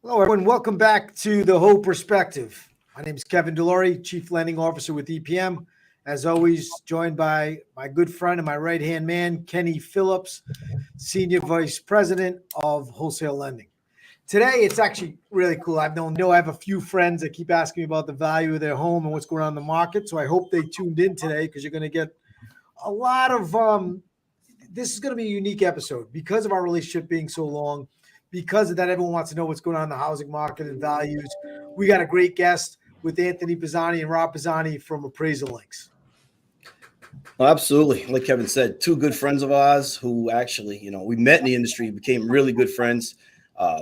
Hello, everyone. Welcome back to The Whole Perspective. My name is Kevin Delory, Chief Lending Officer with EPM. As always, joined by my good friend and my right-hand man, Kenny Phillips, Senior Vice President of Wholesale Lending. Today, it's actually really cool. I have a few friends that keep asking me about the value of their home and what's going on in the market. So I hope they tuned in today because you're going to get a lot of this is going to be a unique episode because of our relationship being so long. Because of that, everyone wants to know what's going on in the housing market and values. We got a great guest with Anthony Pisani and Rob Pisani from Appraisal Links. Oh, absolutely. Like Kevin said, two good friends of ours who actually, we met in the industry, became really good friends.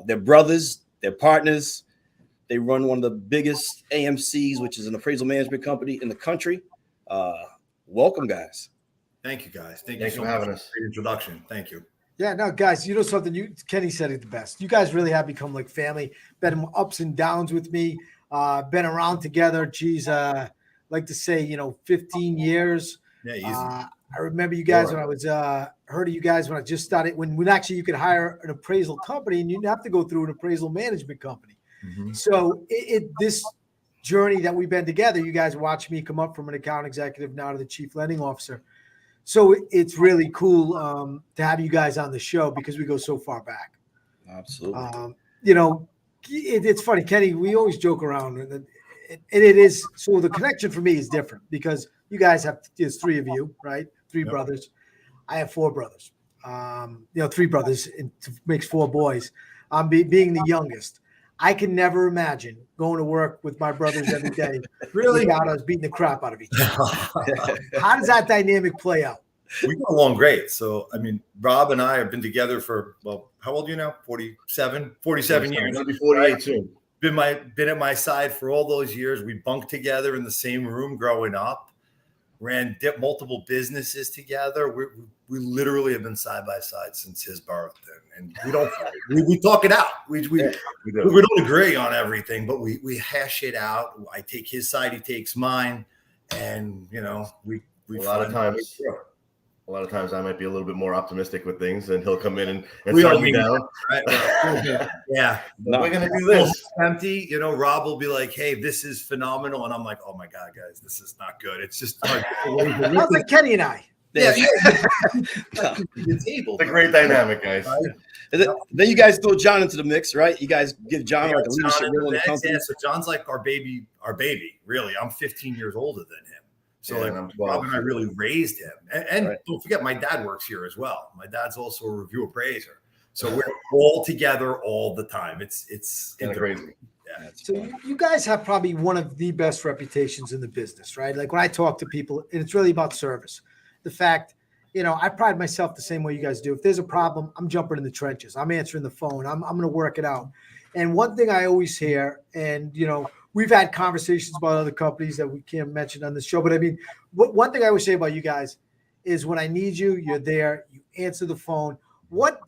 They're brothers, they're partners. They run one of the biggest AMCs, which is an appraisal management company in the country. Welcome, guys. Thank you, guys. Thanks for having us. Great introduction. Thank you. Yeah, no, guys, you know something? Kenny said it the best. You guys really have become like family. Been in ups and downs with me. Been around together. Geez, like to say, 15 years. Yeah, easy. I remember you guys when I was heard of you guys when I just started. When actually you could hire an appraisal company and you didn't have to go through an appraisal management company. Mm-hmm. So this journey that we've been together, you guys watch me come up from an account executive now to the chief lending officer. So it's really cool to have you guys on the show because we go so far back. Absolutely. It's funny, Kenny, we always joke around and it is. So the connection for me is different because you guys there's three of you, right? Three brothers. I have four brothers. Three brothers. It makes four boys. Being the youngest. I can never imagine going to work with my brothers every day. Really? Without us beating the crap out of each other. How does that dynamic play out? We go along great. So, Rob and I have been together for, how old are you now? 47 years. I'll be 48 soon. Been at my side for all those years. We bunked together in the same room growing up. Ran multiple businesses together. We literally have been side by side since his birth, and we don't fight. We talk it out. We don't agree on everything, but we hash it out. I take his side, he takes mine, and we a lot of times I might be a little bit more optimistic with things, and he'll come in and shut me down. Right? Yeah, we're gonna do this. Empty, Rob will be like, "Hey, this is phenomenal," and I'm like, "Oh my god, guys, this is not good." It's just hard. Sounds like Kenny and I. Yeah. The table. It's a great dynamic, guys. Then you guys throw John into the mix, right? You guys give John like a leadership role in the company. Yeah, so John's like our baby. Really. I'm 15 years older than him. So Rob and I really raised him. And right. Don't forget, my dad works here as well. My dad's also a review appraiser. So we're all together all the time. It's kind of crazy. Yeah. So you guys have probably one of the best reputations in the business, right? Like when I talk to people, and it's really about service. The fact, I pride myself the same way you guys do. If there's a problem, I'm jumping in the trenches. I'm answering the phone. I'm going to work it out. And one thing I always hear, and, we've had conversations about other companies that we can't mention on this show, but one thing I always say about you guys is when I need you, you're there, you answer the phone. What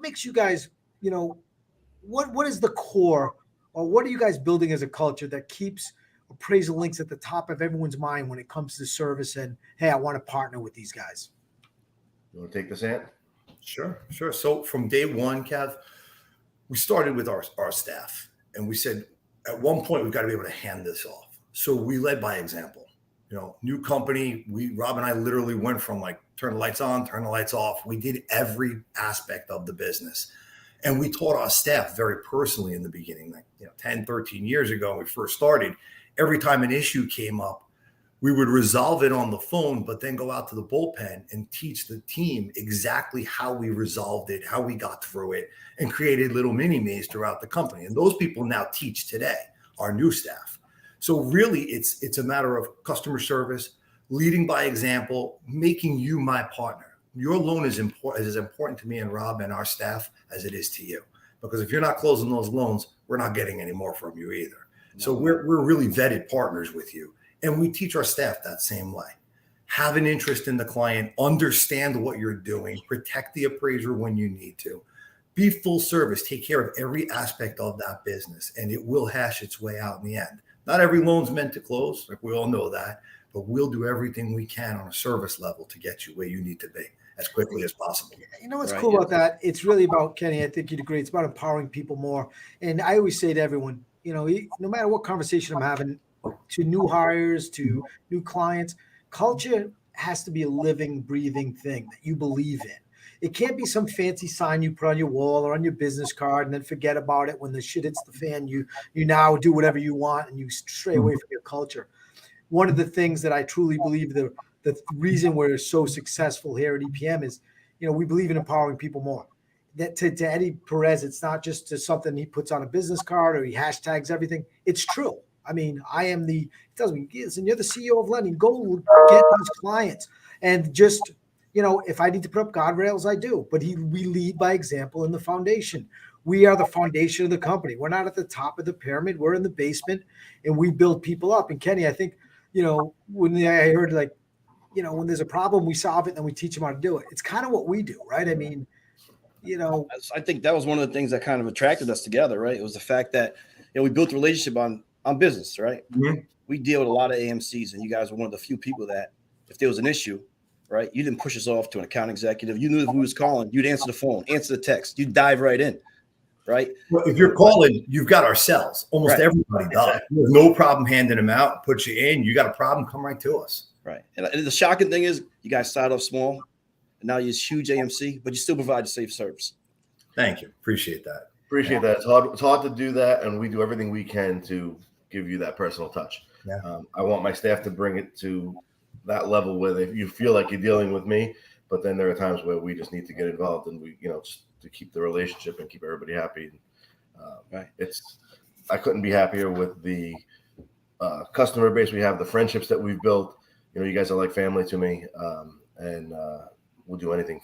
makes you guys, what is the core, or what are you guys building as a culture that keeps Appraisal Links at the top of everyone's mind when it comes to service and, hey, I want to partner with these guys? You want to take this, Ant? Sure. So from day one, Kev, we started with our staff, and we said at one point we've got to be able to hand this off. So we led by example. New company. Rob and I literally went from turn the lights on, turn the lights off. We did every aspect of the business. And we taught our staff very personally in the beginning, 10, 13 years ago when we first started. Every time an issue came up, we would resolve it on the phone, but then go out to the bullpen and teach the team exactly how we resolved it, how we got through it, and created little mini-me's throughout the company. And those people now teach today, our new staff. So really, it's a matter of customer service, leading by example, making you my partner. Your loan is as important to me and Rob and our staff as it is to you. Because if you're not closing those loans, we're not getting any more from you either. So we're really vetted partners with you. And we teach our staff that same way. Have an interest in the client, understand what you're doing, protect the appraiser when you need to. Be full service, take care of every aspect of that business, and it will hash its way out in the end. Not every loan's meant to close, we all know that, but we'll do everything we can on a service level to get you where you need to be. as quickly as possible. You know what's Right, cool yeah. about that? It's really about, Kenny, I think you'd agree, it's about empowering people more. And I always say to everyone, no matter what conversation I'm having, to new hires, to new clients, culture has to be a living, breathing thing that you believe in. It can't be some fancy sign you put on your wall or on your business card and then forget about it when the shit hits the fan. You now do whatever you want and you stray away from your culture. One of the things that I truly believe the reason we're so successful here at EPM is, we believe in empowering people more. That to Eddie Perez, it's not just to something he puts on a business card or he hashtags everything. It's true. I mean, he tells me, listen, you're the CEO of lending. Go get those clients. And just, if I need to put up guardrails, I do. But we lead by example in the foundation. We are the foundation of the company. We're not at the top of the pyramid. We're in the basement, and we build people up. And Kenny, I think, when I heard when there's a problem, we solve it and we teach them how to do it. It's kind of what we do, right? I mean, I think that was one of the things that kind of attracted us together, right? It was the fact that we built a relationship on business, right? Mm-hmm. We deal with a lot of AMCs, and you guys were one of the few people that, if there was an issue, right, you didn't push us off to an account executive. You knew who was calling. You'd answer the phone, answer the text. You'd dive right in, right? Well, if you're calling, you've got our cells. Almost Right. everybody does. Exactly. There's no problem handing them out. Put you in. You got a problem? Come right to us. Right. And the shocking thing is, you guys started off small, and now you're this huge AMC, but you still provide a safe service. Thank you. Appreciate that. Appreciate that. It's hard to do that, and we do everything we can to give you that personal touch. Yeah. I want my staff to bring it to that level where you feel like you're dealing with me, but then there are times where we just need to get involved, and we, just to keep the relationship and keep everybody happy. Right. I couldn't be happier with the customer base we have, the friendships that we've built. You guys are like family to me, and we'll do anything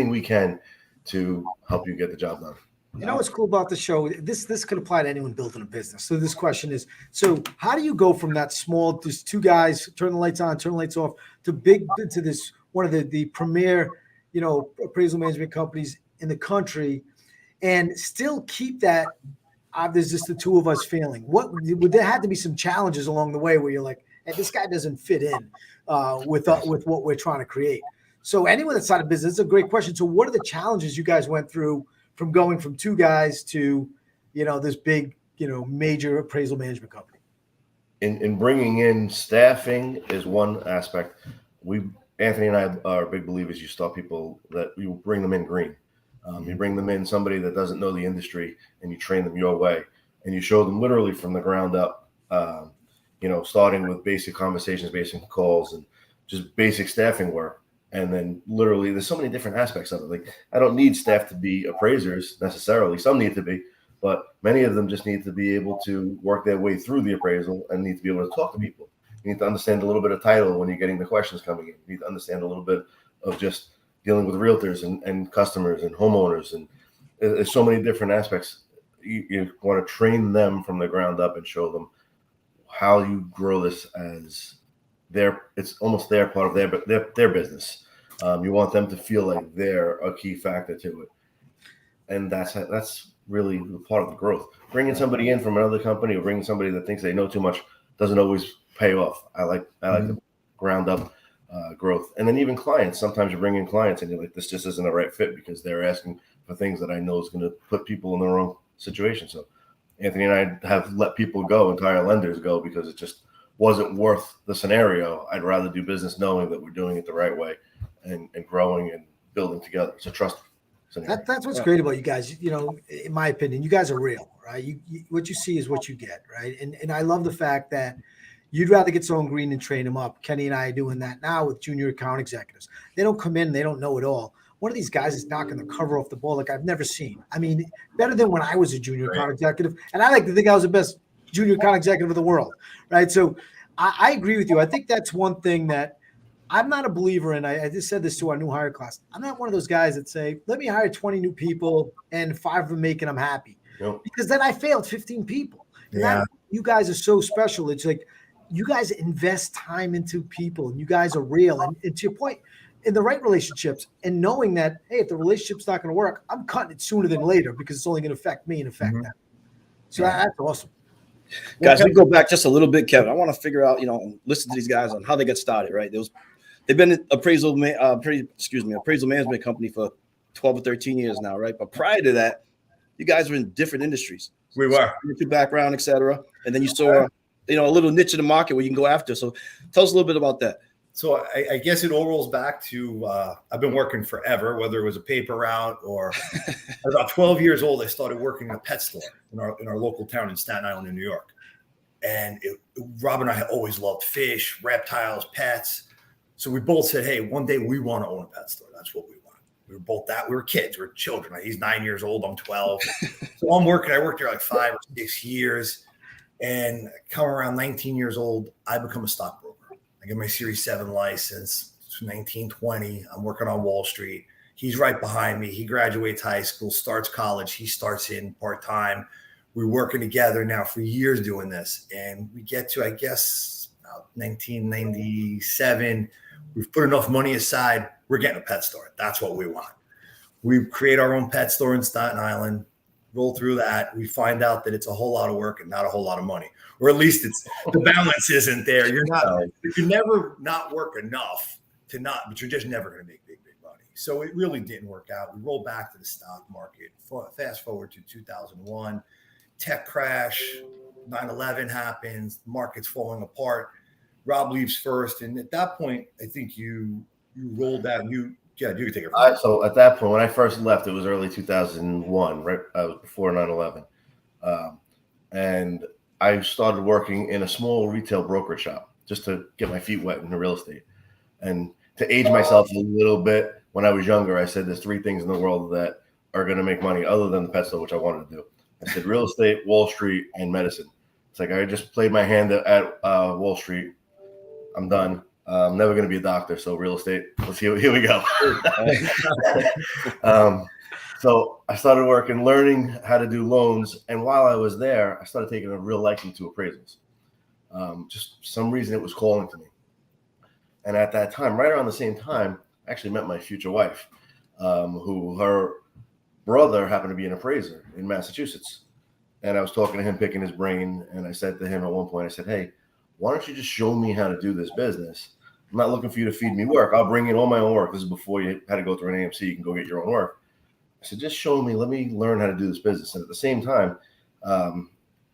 we can to help you get the job done. You know what's cool about the show? This could apply to anyone building a business. So this question is, how do you go from that small, just two guys, turn the lights on, turn the lights off, to this one of the premier, appraisal management companies in the country, and still keep that? There's just the two of us failing. Would there have to be some challenges along the way where you're like, hey, this guy doesn't fit in with what we're trying to create? So anyone that's not a business, it's a great question. So what are the challenges you guys went through from going from two guys to, this big, major appraisal management company? In bringing in staffing is one aspect. Anthony and I are big believers. You start people that you bring them in green. You bring them in somebody that doesn't know the industry, and you train them your way, and you show them literally from the ground up. Starting with basic conversations, basic calls, and just basic staffing work. And then literally there's so many different aspects of it. Like, I don't need staff to be appraisers necessarily. Some need to be, but many of them just need to be able to work their way through the appraisal and need to be able to talk to people. You need to understand a little bit of title when you're getting the questions coming in. You need to understand a little bit of just dealing with realtors and customers and homeowners. And there's so many different aspects. You want to train them from the ground up and show them how you grow this as it's almost their part of their business. You want them to feel like they're a key factor to it, and that's really part of the growth. Bringing somebody in from another company or bringing somebody that thinks they know too much doesn't always pay off. I like the ground up growth, and then even clients. Sometimes you bring in clients and you're like, this just isn't the right fit because they're asking for things that I know is going to put people in the wrong situation. So Anthony and I have let people go, entire lenders go, because it just wasn't worth the scenario. I'd rather do business knowing that we're doing it the right way and growing and building together. It's a trust scenario. That's what's great about you guys. In my opinion, you guys are real, right? You what you see is what you get, right? And I love the fact that you'd rather get someone green and train them up. Kenny and I are doing that now with junior account executives. They don't come in, they don't know it all. One of these guys is knocking the cover off the ball like I've never seen. I mean, better than when I was a junior account executive. And I like to think I was the best junior account executive of the world, right? So I agree with you. I think that's one thing that I'm not a believer in. I just said this to our new hire class. I'm not one of those guys that say, let me hire 20 new people and 5 of them make it, I'm happy. Yep. Because then I failed 15 people. Yeah. You guys are so special. It's like you guys invest time into people and you guys are real. And to your point, in the right relationships and knowing that, hey, if the relationship's not going to work, I'm cutting it sooner than later because it's only going to affect me and affect them. So that's awesome. Guys, we go back just a little bit, Kevin. I want to figure out, listen to these guys on how they got started, right? There was they've been an appraisal management company for 12 or 13 years now, right? But prior to that, you guys were in different industries. We were. Your background, etc. And then you saw, a little niche in the market where you can go after. So tell us a little bit about that. So I guess it all rolls back to I've been working forever, whether it was a paper route or about 12 years old, I started working in a pet store in our local town in Staten Island, in New York. And Rob and I had always loved fish, reptiles, pets. So we both said, hey, one day we want to own a pet store. That's what we want. We were both we were kids. We were children. He's 9 years old. I'm 12. So I worked there like 5 or 6 years. And come around 19 years old, I become a stockbroker. I get my Series 7 license. It's 1920. I'm working on Wall Street. He's right behind me. He graduates high school, starts college. He starts in part-time. We're working together now for years doing this. And we get to, I guess, about 1997. We've put enough money aside. We're getting a pet store. That's what we want. We create our own pet store in Staten Island, roll through that. We find out that it's a whole lot of work and not a whole lot of money. Or at least the balance isn't there. You can never not work enough but you're just never going to make big money. So it really didn't work out. We roll back to the stock market. Fast forward to 2001, tech crash, 9/11 happens, market's falling apart. Rob leaves first, and at that point, I think you rolled out. You can take it. So at that point, when I first left, it was early 2001, right? Before 9/11, and I started working in a small retail brokerage shop just to get my feet wet in the real estate. And to age myself a little bit, when I was younger, I said there's 3 things in the world that are going to make money other than the pet store, which I wanted to do. I said real estate, Wall Street, and medicine. It's like I just played my hand at Wall Street. I'm done. I'm never going to be a doctor, so real estate. Here we go. So I started working, learning how to do loans. And while I was there, I started taking a real liking to appraisals. Just for some reason, it was calling to me. And at that time, right around the same time, I actually met my future wife, who her brother happened to be an appraiser in Massachusetts. And I was talking to him, picking his brain. And I said to him at one point, I said, hey, why don't you just show me how to do this business? I'm not looking for you to feed me work. I'll bring in all my own work. This is before you had to go through an AMC. You can go get your own work. I said, just show me. Let me learn how to do this business. And at the same time,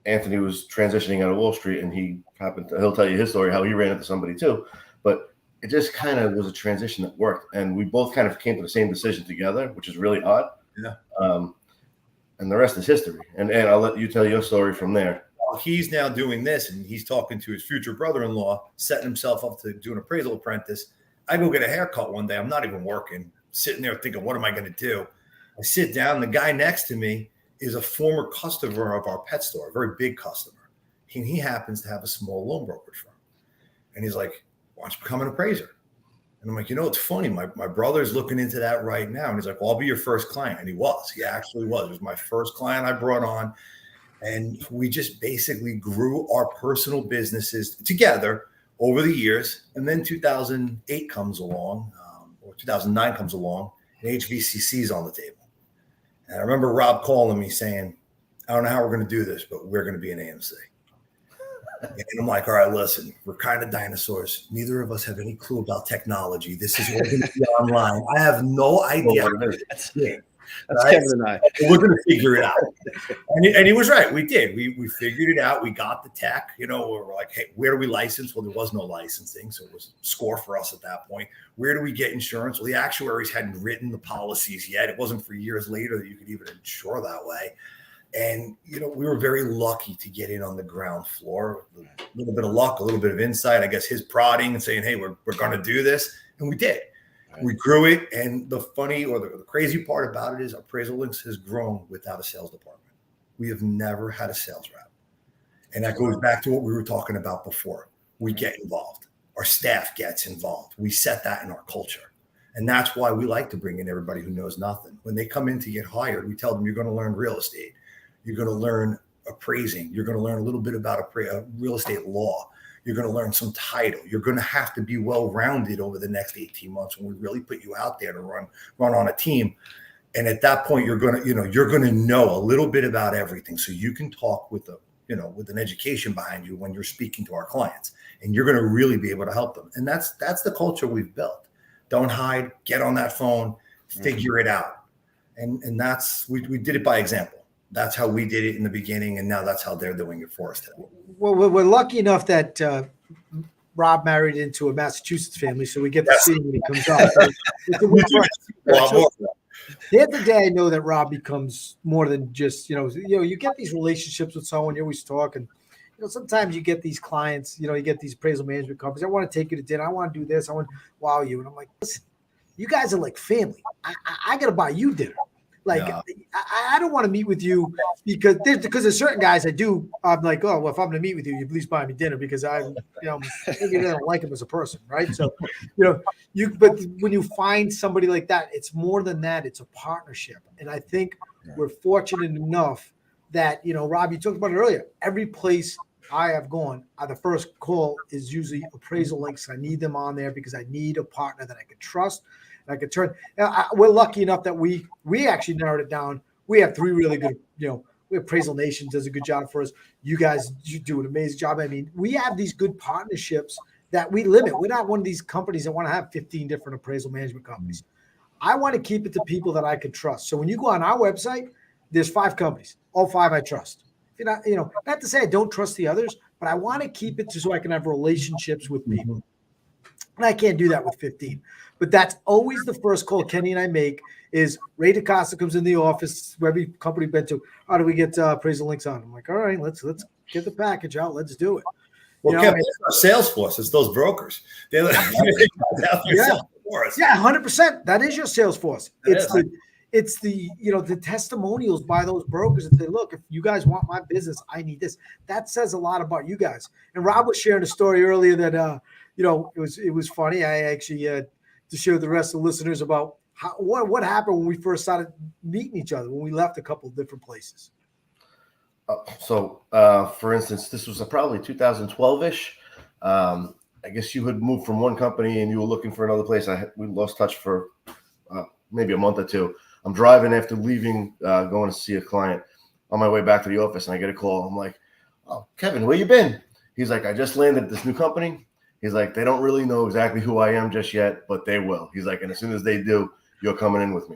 Anthony was transitioning out of Wall Street, and he'll tell you his story, how he ran into somebody too. But it just kind of was a transition that worked. And we both kind of came to the same decision together, which is really odd. Yeah. And the rest is history. And I'll let you tell your story from there. He's now doing this, and he's talking to his future brother-in-law, setting himself up to do an appraisal apprentice. I go get a haircut one day. I'm not even working, sitting there thinking, what am I going to do? I sit down. The guy next to me is a former customer of our pet store, a very big customer. He happens to have a small loan brokerage firm. And he's like, why don't you become an appraiser? And I'm like, it's funny. My brother's looking into that right now. And he's like, well, I'll be your first client. And he was. He actually was. It was my first client I brought on. And we just basically grew our personal businesses together over the years. And then 2008 comes along, or 2009 comes along, and HVCC's on the table. And I remember Rob calling me saying, I don't know how we're going to do this, but we're going to be an AMC. And I'm like, all right, listen, we're kind of dinosaurs. Neither of us have any clue about technology. This is all going to be online. I have no idea. That's Kevin and I. We're going to figure it out. And he was right. We did. We figured it out. We got the tech. We're like, hey, where do we license? Well, there was no licensing, so it was score for us at that point. Where do we get insurance? Well, the actuaries hadn't written the policies yet. It wasn't for years later that you could even insure that way. And, we were very lucky to get in on the ground floor. A little bit of luck, a little bit of insight, I guess his prodding and saying, hey, we're going to do this. And we did. We grew it. And the funny or the crazy part about it is Appraisal Links has grown without a sales department. We have never had a sales rep. And that goes back to what we were talking about before. We get involved. Our staff gets involved. We set that in our culture. And that's why we like to bring in everybody who knows nothing. When they come in to get hired, we tell them you're going to learn real estate. You're going to learn appraising. You're going to learn a little bit about real estate law. You're going to learn some title. You're going to have to be well-rounded over the next 18 months when we really put you out there to run on a team. And at that point, you're going to know a little bit about everything. So you can talk with with an education behind you when you're speaking to our clients, and you're going to really be able to help them. And that's the culture we've built. Don't hide, get on that phone, figure it out. And that's, we did it by example. That's how we did it in the beginning. And now that's how they're doing it for us today. Well, we're lucky enough that Rob married into a Massachusetts family, so we get to see him when he comes out. The other day, I know that Rob becomes more than just, you get these relationships with someone, you always talk, and sometimes you get these clients, you get these appraisal management companies. I want to take you to dinner. I want to do this. I want to wow you. And I'm like, listen, you guys are like family. I got to buy you dinner. Like, yeah. I don't want to meet with you because there's certain guys I do. I'm like, oh, well, if I'm going to meet with you, you please buy me dinner because maybe I don't like him as a person, right? So, but when you find somebody like that, it's more than that. It's a partnership, and I think we're fortunate enough that Rob, you talked about it earlier. Every place I have gone, the first call is usually appraisal links. I need them on there because I need a partner that I can trust. I could turn. We're lucky enough that we actually narrowed it down. We have 3 really good, we have Appraisal Nation does a good job for us. You guys, you do an amazing job. I mean, we have these good partnerships that we limit. We're not one of these companies that want to have 15 different appraisal management companies. I want to keep it to people that I can trust. So when you go on our website, there's 5 companies. All 5 I trust. Not to say I don't trust the others, but I want to keep it so I can have relationships with people. And I can't do that with 15. But that's always the first call Kenny and I make is Ray DaCosta comes in the office, every company we've been to, how do we get appraisal links on? I'm like, all right, let's get the package out. Let's do it. Well, Kevin, it's our sales force. It's those brokers. They for us. Yeah, 100%. That is your sales force. It's the testimonials by those brokers that say, look, if you guys want my business, I need this. That says a lot about you guys. And Rob was sharing a story earlier that, it was funny. I actually to share the rest of the listeners about what happened when we first started meeting each other, when we left a couple of different places. For instance, this was probably 2012-ish. I guess you had moved from one company and you were looking for another place. We lost touch for maybe a month or 2. I'm driving after leaving, going to see a client on my way back to the office, and I get a call. I'm like, oh, Kevin, where you been? He's like, I just landed at this new company. He's like, they don't really know exactly who I am just yet, but they will. He's like, and as soon as they do, you're coming in with me.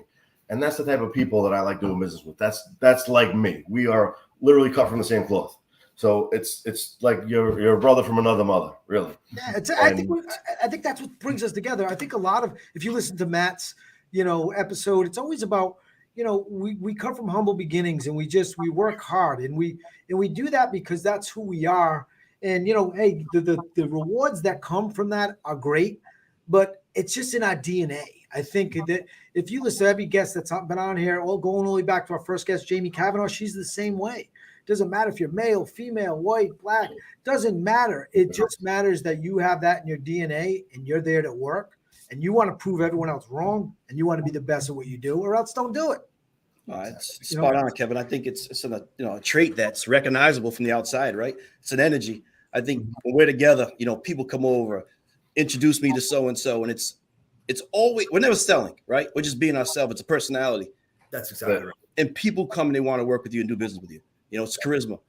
And that's the type of people that I like doing business with. That's like me. We are literally cut from the same cloth. So it's like your brother from another mother, really. Yeah, I think that's what brings us together. I think a lot of, if you listen to Matt's, episode, it's always about, we come from humble beginnings and we work hard and we do that because that's who we are. And, hey, the rewards that come from that are great, but it's just in our DNA. I think that if you listen to every guest that's been on here, going all the way back to our first guest, Jamie Kavanaugh, she's the same way. Doesn't matter if you're male, female, white, black, doesn't matter. It just matters that you have that in your DNA and you're there to work and you want to prove everyone else wrong and you want to be the best at what you do or else don't do it. It's spot on, Kevin. I think it's a trait that's recognizable from the outside, right? It's an energy. I think when we're together, people come over, introduce me to so-and-so, and it's always, we're never selling, right? We're just being ourselves. It's a personality. That's exactly right. And people come and they want to work with you and do business with you. It's charisma.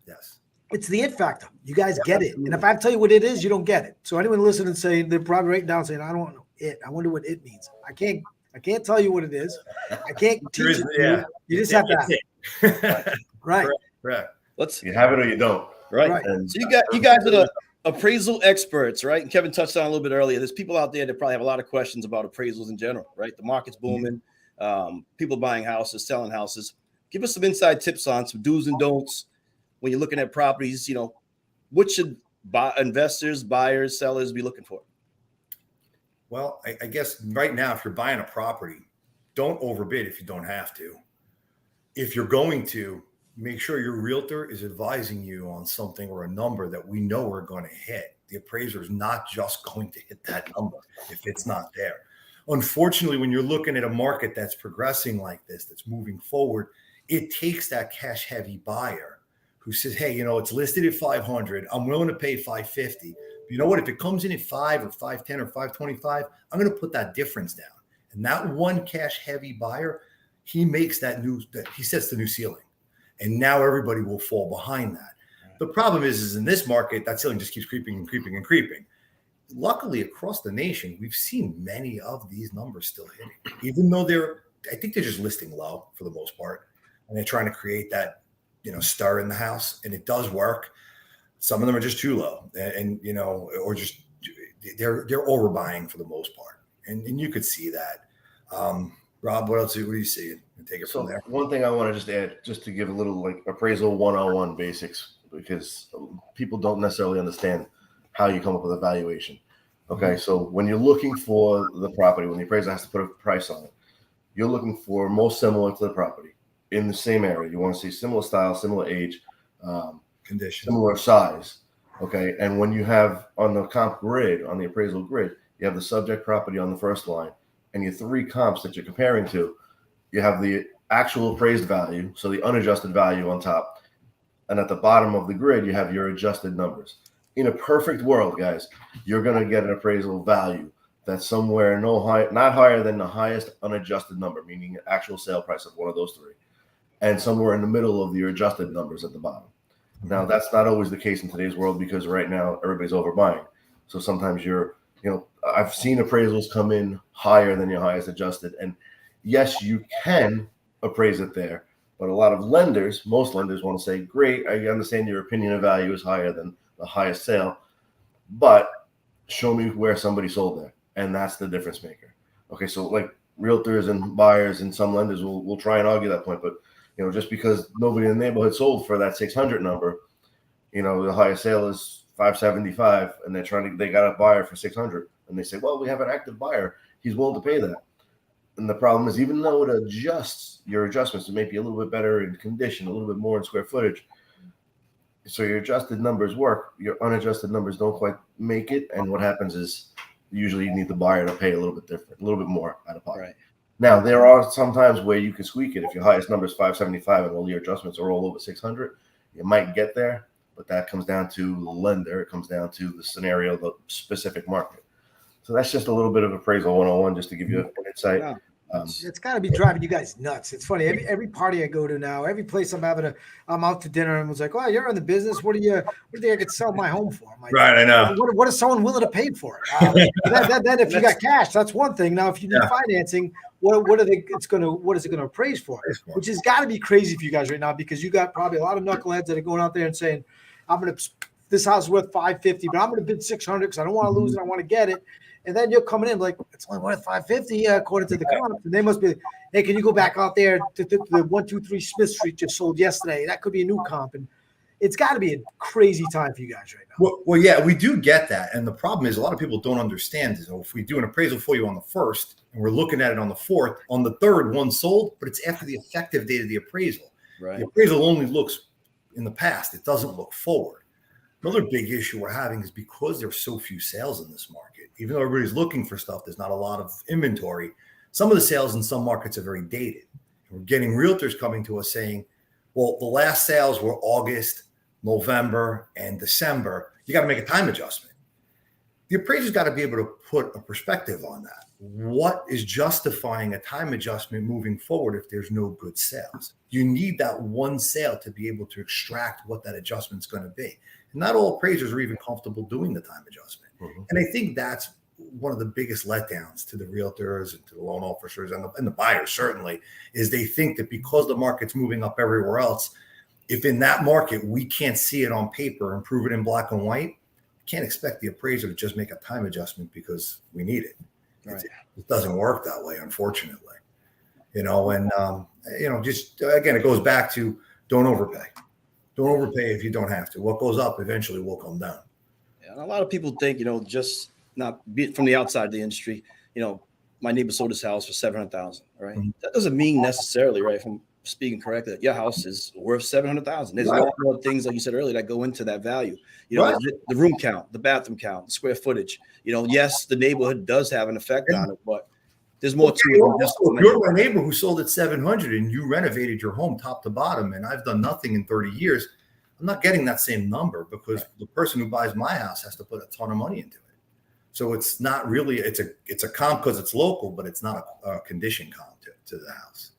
Yes. It's the it factor. You guys get it. And if I tell you what it is, you don't get it. So anyone listening saying, they're probably writing down saying, I don't know it. I wonder what it means. I can't tell you what it is. I can't teach it to you. You just have to have it. Right. Correct. You have it or you don't. Right. And so you guys are the appraisal experts, right? And Kevin touched on a little bit earlier. There's people out there that probably have a lot of questions about appraisals in general, right? The market's booming. People buying houses, selling houses. Give us some inside tips on some do's and don'ts when you're looking at properties. What should investors, buyers, sellers be looking for? Well, I guess right now, if you're buying a property, don't overbid if you don't have to. If you're going to, make sure your realtor is advising you on something or a number that we know we're going to hit. The appraiser is not just going to hit that number if it's not there. Unfortunately, when you're looking at a market that's progressing like this, that's moving forward, it takes that cash heavy buyer who says, hey, it's listed at 500. I'm willing to pay 550. But you know what? If it comes in at 5 or 510 or 525, I'm going to put that difference down. And that one cash heavy buyer, he makes he sets the new ceiling. And now everybody will fall behind that. The problem is in this market, that ceiling just keeps creeping and creeping and creeping. Luckily, across the nation, we've seen many of these numbers still hitting, even though I think they're just listing low for the most part, and they're trying to create that, stir in the house, and it does work. Some of them are just too low, and or just they're overbuying for the most part, and you could see that. Rob, what do you see? And take it from there. One thing I want to just add, just to give a little like appraisal 101 basics, because people don't necessarily understand how you come up with a valuation. Okay, so when you're looking for the property, when the appraiser has to put a price on it, you're looking for most similar to the property in the same area. You want to see similar style, similar age, Condition, similar size. Okay, and when you have on the comp grid, on the appraisal grid, you have the subject property on the first line, and your 3 comps that you're comparing to, you have the actual appraised value, so the unadjusted value on top, and at the bottom of the grid, you have your adjusted numbers. In a perfect world, guys, you're going to get an appraisal value that's somewhere not higher than the highest unadjusted number, meaning actual sale price of one of those 3, and somewhere in the middle of your adjusted numbers at the bottom. Now, that's not always the case in today's world, because right now everybody's overbuying. So sometimes I've seen appraisals come in higher than your highest adjusted, and yes, you can appraise it there, but a lot of most lenders want to say, great, I understand your opinion of value is higher than the highest sale, but show me where somebody sold there. And that's the difference maker. Okay, so like realtors and buyers and some lenders will try and argue that point, but just because nobody in the neighborhood sold for that 600 number, the highest sale is 575, and they got a buyer for 600, and they say, well, we have an active buyer, he's willing to pay that. And the problem is, even though it adjusts your adjustments to maybe a little bit better in condition, a little bit more in square footage, so your adjusted numbers work, your unadjusted numbers don't quite make it. And what happens is usually you need the buyer to pay a little bit different, a little bit more out of pocket. Right. Now, there are some times where you can squeak it. If your highest number is 575 and all your adjustments are all over 600, you might get there, but that comes down to the lender. It comes down to the scenario, the specific market. So that's just a little bit of appraisal 101, just to give you an insight. Yeah. It's got to be driving you guys nuts. It's funny. Every party I go to now, every place I'm out to dinner, and was like, "Oh, you're in the business. What do you think I could sell my home for?" I'm like, right? I know. What is someone willing to pay for it? Then if you got cash, that's one thing. Now, if you need financing, what is it going to appraise for? Which has got to be crazy for you guys right now, because you got probably a lot of knuckleheads that are going out there and saying, this house is worth 550, but I'm going to bid 600 because I don't want to lose it. I want to get it. And then you're coming in like, it's only worth 550 according to the comp. And they must be, hey, can you go back out there to the 123 Smith Street just sold yesterday? That could be a new comp. And it's got to be a crazy time for you guys right now. Well, yeah, we do get that. And the problem is a lot of people don't understand is, if we do an appraisal for you on the 1st and we're looking at it on the 4th, on the 3rd, one sold, but it's after the effective date of the appraisal. Right. The appraisal only looks in the past. It doesn't look forward. Another big issue we're having is because there's so few sales in this market, even though everybody's looking for stuff, there's not a lot of inventory. Some of the sales in some markets are very dated. We're getting realtors coming to us saying, well, the last sales were August, November, and December. You got to make a time adjustment. The appraiser's got to be able to put a perspective on that. What is justifying a time adjustment moving forward if there's no good sales? You need that one sale to be able to extract what that adjustment's going to be. And not all appraisers are even comfortable doing the time adjustment. Mm-hmm. And I think that's one of the biggest letdowns to the realtors and to the loan officers and the buyers, certainly, is they think that because the market's moving up everywhere else, if in that market we can't see it on paper and prove it in black and white, can't expect the appraiser to just make a time adjustment because we need it. Right. It doesn't work that way, unfortunately. Just again, it goes back to don't overpay. Don't overpay if you don't have to. What goes up eventually will come down. Yeah, and a lot of people think, just not be from the outside of the industry, my neighbor sold his house for $700,000. Right. Mm-hmm. That doesn't mean necessarily, right, if I'm speaking correctly, that your house is worth $700,000. There's a lot more things, like you said earlier, that go into that value. The room count, the bathroom count, the square footage. Yes, the neighborhood does have an effect on it, but there's more to it. If you're my neighbor who sold at 700 and you renovated your home top to bottom, and I've done nothing in 30 years, I'm not getting that same number because the person who buys my house has to put a ton of money into it. So it's not really, it's a comp because it's local, but it's not a condition comp to the house.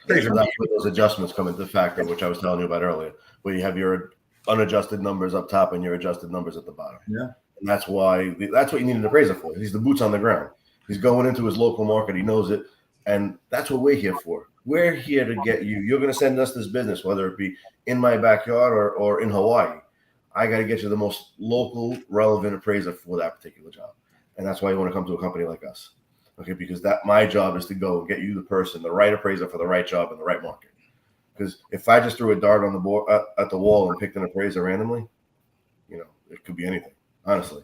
That's where those adjustments come into factor, which I was telling you about earlier, where you have your unadjusted numbers up top and your adjusted numbers at the bottom. Yeah. And that's what you need an appraiser for. He's the boots on the ground. He's going into his local market. He knows it. And that's what we're here for. We're here to get you. You're going to send us this business, whether it be in my backyard or in Hawaii. I got to get you the most local, relevant appraiser for that particular job. And that's why you want to come to a company like us. Okay, because my job is to go and get you the right appraiser for the right job in the right market. Because if I just threw a dart on the board at the wall and picked an appraiser randomly, it could be anything, honestly.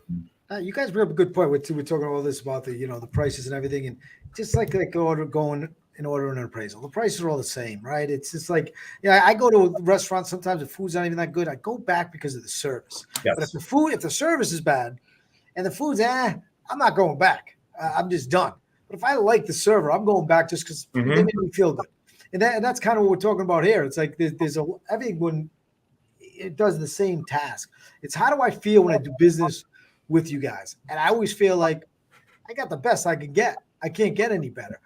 You guys bring up a good point. We're talking all this about the prices and everything, and just like going in order an appraisal. The prices are all the same, right? It's just like, I go to a restaurant sometimes the food's not even that good. I go back because of the service. Yes. But if the service is bad and the food's I'm not going back. I'm just done. But if I like the server, I'm going back just because they make me feel good. And that's kind of what we're talking about here. It's like everyone it does the same task. It's how do I feel when I do business with you guys? And I always feel like I got the best I can get. I can't get any better.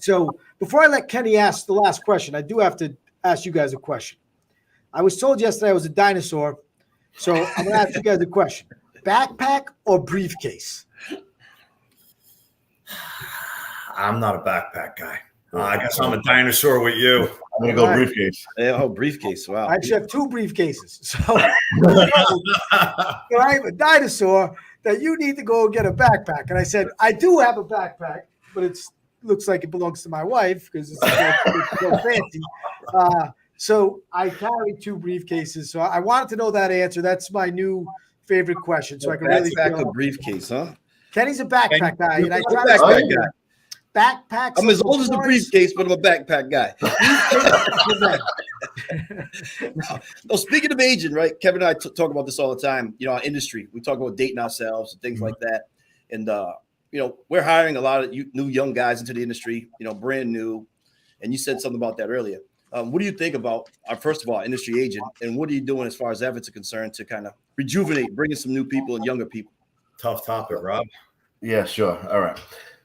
So before I let Kenny ask the last question, I do have to ask you guys a question. I was told yesterday I was a dinosaur, so I'm going to ask you guys a question. Backpack or briefcase? I'm not a backpack guy. I guess I'm a dinosaur with you. I'm going to go briefcase. Yeah, briefcase. Wow. I actually have 2 briefcases. So I'm a dinosaur that you need to go get a backpack. And I said, I do have a backpack, but it looks like it belongs to my wife because it's so fancy. So I carry 2 briefcases. So I wanted to know that answer. That's my new favorite question. So I can really backpack or briefcase, huh? Kenny's a backpack guy. And I try Backpack guy. backpacks. I'm as old as the briefcase, but I'm a backpack guy. No, speaking of aging, right? Kevin and I talk about this all the time. Our industry, we talk about dating ourselves and things like that. And, we're hiring a lot of new young guys into the industry, brand new. And you said something about that earlier. What do you think about, first of all, industry agent? And what are you doing as far as efforts are concerned to kind of rejuvenate, bringing some new people and younger people? Tough topic, Rob. Yeah, sure. All right.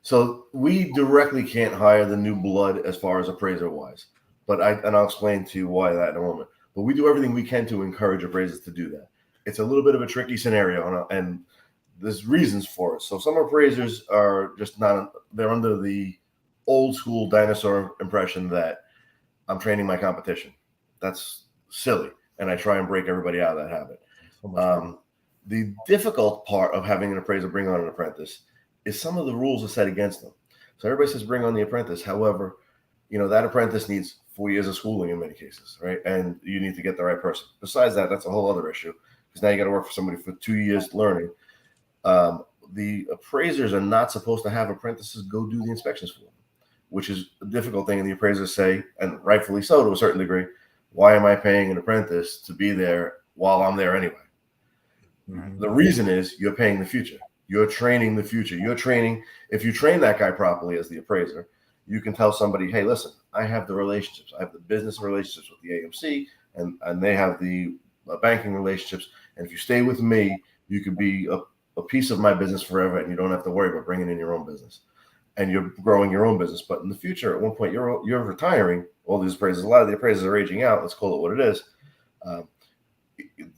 So we directly can't hire the new blood as far as appraiser wise, but I'll explain to you why that in a moment. But we do everything we can to encourage appraisers to do that. It's a little bit of a tricky scenario, and there's reasons for it. So some appraisers are just they're under the old school dinosaur impression that I'm training my competition. That's silly, and I try and break everybody out of that habit. The difficult part of having an appraiser bring on an apprentice is some of the rules are set against them. So everybody says bring on the apprentice. However, that apprentice needs 4 years of schooling in many cases, right? And you need to get the right person. Besides that, that's a whole other issue because now you got to work for somebody for 2 years learning. The appraisers are not supposed to have apprentices go do the inspections for them, which is a difficult thing. And the appraisers say, and rightfully so to a certain degree, why am I paying an apprentice to be there while I'm there anyway? The reason is you're paying the future. You're training the future. If you train that guy properly as the appraiser, you can tell somebody, hey, listen, I have the relationships. I have the business relationships with the AMC, and they have the banking relationships. And if you stay with me, you could be a piece of my business forever, and you don't have to worry about bringing in your own business. And you're growing your own business. But in the future, at one point, you're retiring. All these appraisers, a lot of the appraisers are aging out. Let's call it what it is.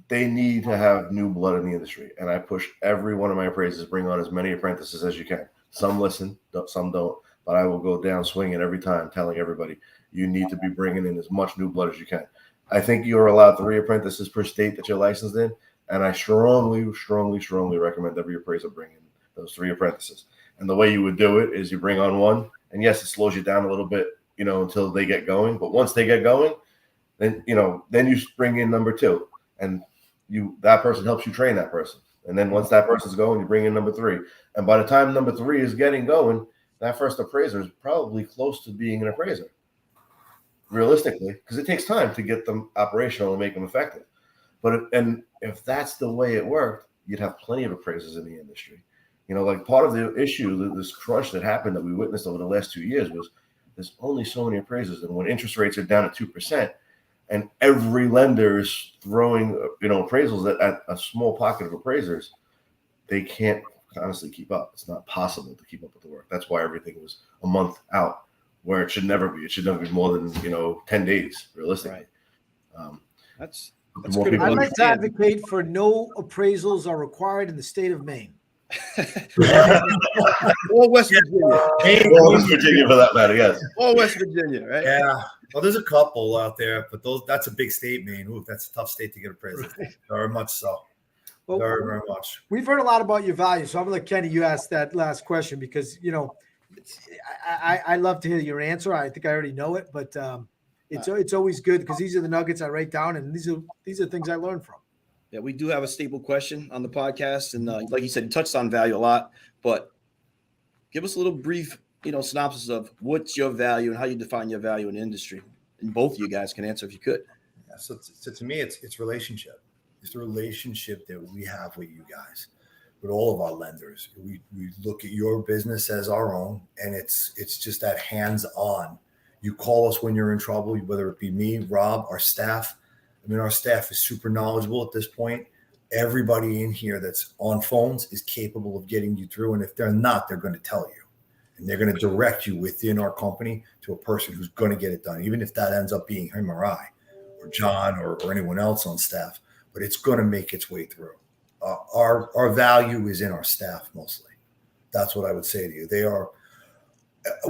They need to have new blood in the industry. And I push every one of my appraisers, bring on as many apprentices as you can. Some listen, some don't. But I will go down swinging every time, telling everybody, you need to be bringing in as much new blood as you can. I think you're allowed 3 apprentices per state that you're licensed in. And I strongly, strongly, strongly recommend every appraiser bring in those 3 apprentices. And the way you would do it is you bring on one. And yes, it slows you down a little bit, until they get going. But once they get going, then you bring in number 2. And that person helps you train that person. And then once that person's going, you bring in number 3. And by the time number 3 is getting going, that first appraiser is probably close to being an appraiser, realistically, because it takes time to get them operational and make them effective. But if that's the way it worked, you'd have plenty of appraisers in the industry. Like part of the issue, this crunch that happened that we witnessed over the last 2 years was there's only so many appraisers. And when interest rates are down at 2%, and every lender is throwing, appraisals at a small pocket of appraisers, they can't honestly keep up. It's not possible to keep up with the work. That's why everything was a month out, where it should never be. It should never be more than 10 days, realistically. Right. The more good. people I'd like to understand. advocate for no appraisals are required in the state of Maine. Or West Virginia. Or West Virginia for that matter, yes. Or West Virginia, right? Yeah. Well, there's a couple out there, but that's a big state, Maine. Ooh, that's a tough state to get appraisal. Very much so. Well, Very, very much. we've heard a lot about your values. So I'm going to let Kenny, you ask that last question because, I love to hear your answer. I think I already know it, but it's always good because these are the nuggets I write down and these are things I learn from. Yeah, we do have a staple question on the podcast. And like you said, you touched on value a lot, but give us a little brief, synopsis of what's your value and how you define your value in the industry. And both of you guys can answer if you could. Yeah, so to me, it's relationship. It's the relationship that we have with you guys, with all of our lenders. We look at your business as our own, and it's just that hands-on. You call us when you're in trouble, whether it be me, Rob, our staff. I mean, our staff is super knowledgeable at this point. Everybody in here that's on phones is capable of getting you through. And if they're not, they're going to tell you. And they're going to direct you within our company to a person who's going to get it done, even if that ends up being him or I, or John, or anyone else on staff. But it's going to make its way through. Our value is in our staff mostly. That's what I would say to you.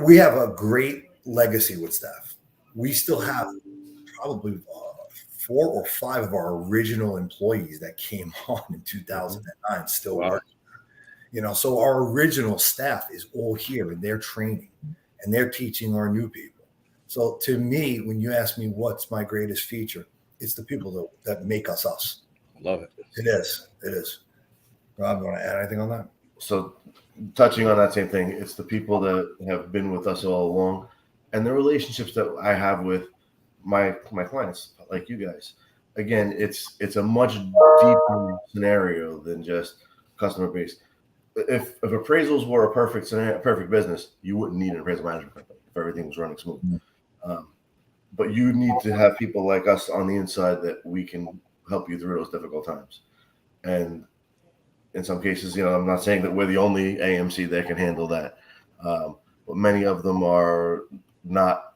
We have a great legacy with staff. We still have probably 4 or 5 of our original employees that came on in 2009 still working. So our original staff is all here and they're training and they're teaching our new people. So to me, when you ask me what's my greatest feature, it's the people that make us us. Love it. It is. Rob, you want to add anything on that? So touching on that same thing, it's the people that have been with us all along and the relationships that I have with my clients, like you guys. Again, it's a much deeper scenario than just customer base. If appraisals were a perfect business, you wouldn't need an appraisal management company if everything was running smooth. But you need to have people like us on the inside that we can help you through those difficult times. And in some cases, I'm not saying that we're the only AMC that can handle that, but many of them are not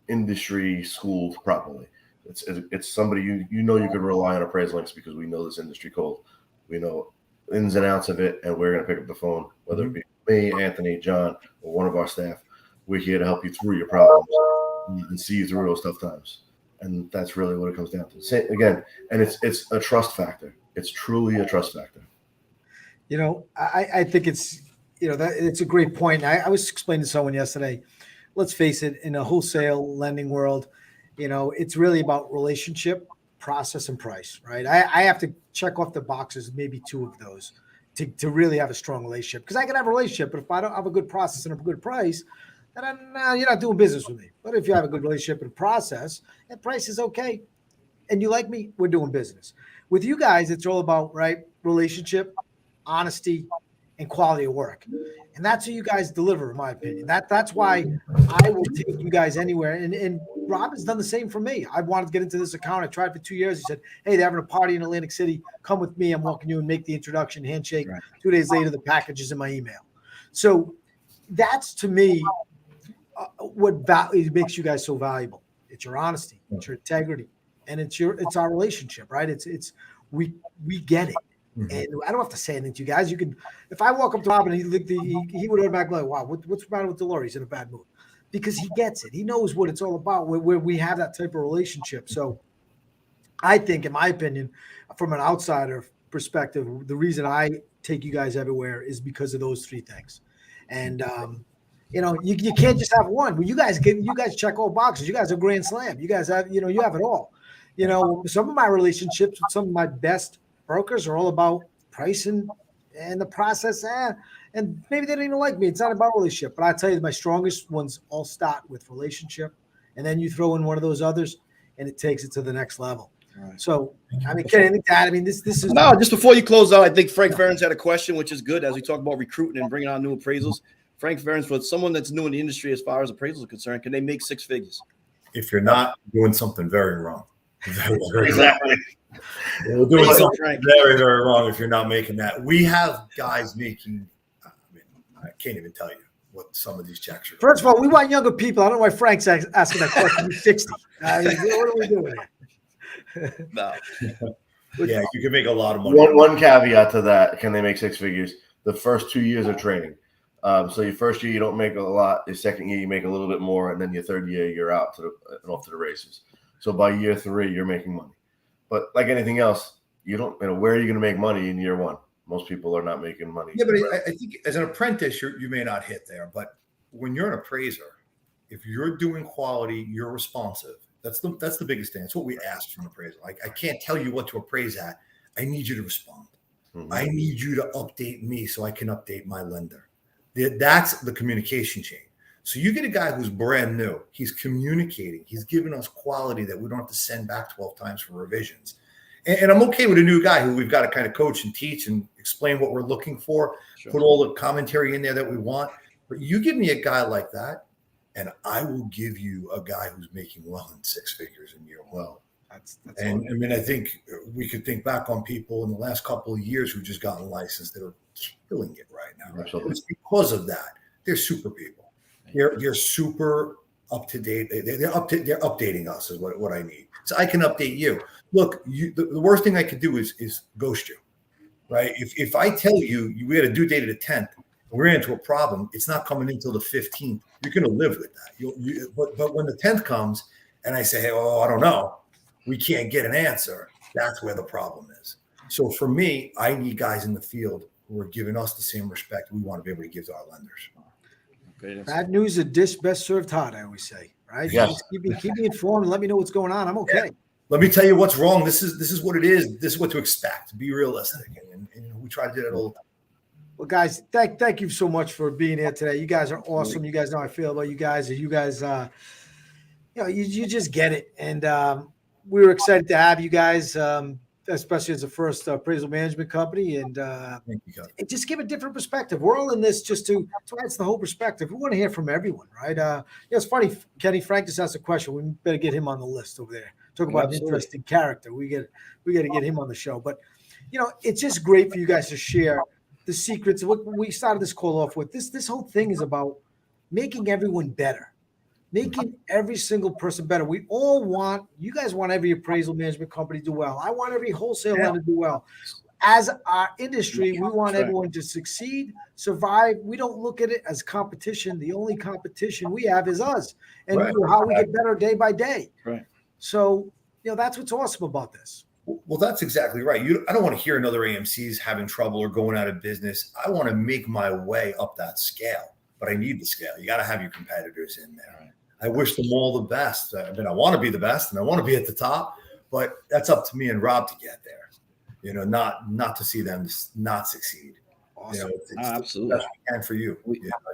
industry schooled properly. It's somebody you could rely on appraisal links because we know this industry cold. We know ins and outs of it, and we're going to pick up the phone, whether it be me, Anthony, John, or one of our staff. We're here to help you through your problems and see you through those tough times. And that's really what it comes down to. Again, and it's a trust factor. It's truly a trust factor. I think it's, that it's a great point. I was explaining to someone yesterday, let's face it, in a wholesale lending world, it's really about relationship, process, and price, right? I have to check off the boxes, maybe 2 of those to really have a strong relationship. Because I can have a relationship, but if I don't have a good process and a good price, then you're not doing business with me. But if you have a good relationship and process and price is okay, and you like me, we're doing business. With you guys, it's all about, right, relationship, honesty, and quality of work. And that's what you guys deliver, in my opinion. That's why I will take you guys anywhere. And Rob has done the same for me. I wanted to get into this account. I tried for 2 years. He said, hey, they're having a party in Atlantic City. Come with me. I'm walking you and make the introduction, handshake. Right. 2 days later, the package is in my email. So that's, to me, what makes you guys so valuable. It's your honesty, it's your integrity, and it's our relationship, right? We get it. Mm-hmm. And I don't have to say anything to you guys. You can, if I walk up to Rob and he would automatically like, wow, what's the matter with Delore? He's in a bad mood, because he gets it. He knows what it's all about. Where we have that type of relationship. So, I think, in my opinion, from an outsider perspective, the reason I take you guys everywhere is because of those 3 things. And you can't just have one. Well, you guys check all boxes. You guys are grand slam. You guys have you have it all. Some of my relationships with some of my best brokers are all about pricing and the process. And maybe they don't even like me. It's not about relationship. But I tell you, my strongest ones all start with relationship. And then you throw in one of those others, and it takes it to the next level. Right. So, Ken, this is – No, just before you close out, I think Frank Ferens had a question, which is good as we talk about recruiting and bringing on new appraisals. Frank Ferens, for someone that's new in the industry as far as appraisals are concerned, can they make 6 figures? If you're not doing something very wrong. Exactly. You're doing something very, very wrong if you're not making that. We have guys making, I can't even tell you what some of these checks are. First of all, we want younger people. I don't know why Frank's asking that question. He's 60. What are we doing here? No. Yeah, you can make a lot of money. One caveat to that: can they make six figures? The first 2 years of training. So your first year you don't make a lot. Your second year you make a little bit more, and then your third year you're out to off to the races. So by year 3 you're making money. But like anything else, you don't. Where are you going to make money in year 1? Most people are not making money. Yeah, but I think as an apprentice, you may not hit there. But when you're an appraiser, if you're doing quality, you're responsive. That's the biggest thing. That's what we ask from an appraiser. Like, I can't tell you what to appraise at. I need you to respond. Mm-hmm. I need you to update me so I can update my lender. That's the communication chain. So you get a guy who's brand new. He's communicating. He's giving us quality that we don't have to send back 12 times for revisions. And I'm okay with a new guy who we've got to kind of coach and teach and explain what we're looking for, put all the commentary in there that we want. But you give me a guy like that, and I will give you a guy who's making well in six figures in year one. Well, that's and I mean, I think we could think back on people in the last couple of years who've just gotten licensed that are killing it right now. Right? It's because of that. They're super people. They're super up to date. They're updating us is what I need. So I can update you. Look, the worst thing I could do is ghost you, right? If I tell you we had a due date of the 10th, we're into a problem, it's not coming in until the 15th. You're going to live with that. But when the 10th comes and I say, hey, oh, I don't know, we can't get an answer, that's where the problem is. So for me, I need guys in the field who are giving us the same respect we want to be able to give to our lenders. Bad news, a dish best served hot, I always say, right? Yes. Just keep me informed and let me know what's going on. I'm okay. Yeah. Let me tell you what's wrong. This is what it is. This is what to expect. Be realistic. And we try to do that all the time. Well, guys, thank you so much for being here today. You guys are awesome. You guys know how I feel about you guys. You guys, you just get it. And we were excited to have you guys, especially as the first appraisal management company. And just give a different perspective. We're all in this just to add the whole perspective. We want to hear from everyone, right? It's funny. Kenny Frank just asked a question. We better get him on the list over there. Talk about an interesting character. We got to get him on the show. But it's just great for you guys to share the secrets. What we started this call off with. This whole thing is about making everyone better, making every single person better. We all want. You guys want every appraisal management company to do well. I want every wholesale lender to do well. As our industry, we want everyone to succeed, survive. We don't look at it as competition. The only competition we have is us, and how we get better day by day. Right. So, that's what's awesome about this. Well, that's exactly right. I don't want to hear another AMC's having trouble or going out of business. I want to make my way up that scale, but I need the scale. You got to have your competitors in there. Right. I wish them all the best. I mean, I want to be the best and I want to be at the top, but that's up to me and Rob to get there. Not to see them not succeed. Awesome. It's absolutely the best we can for you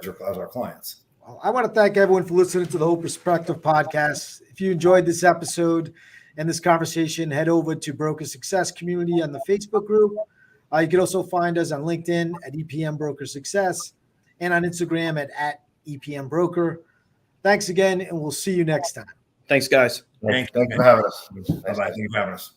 as our clients. Well, I want to thank everyone for listening to the Whole Perspective podcast. If you enjoyed this episode and this conversation, head over to Broker Success Community on the Facebook group. You can also find us on LinkedIn at EPM Broker Success and on Instagram at EPM Broker. Thanks again, and we'll see you next time. Thanks, guys. Thanks for having us. Bye-bye. Thank you for having us.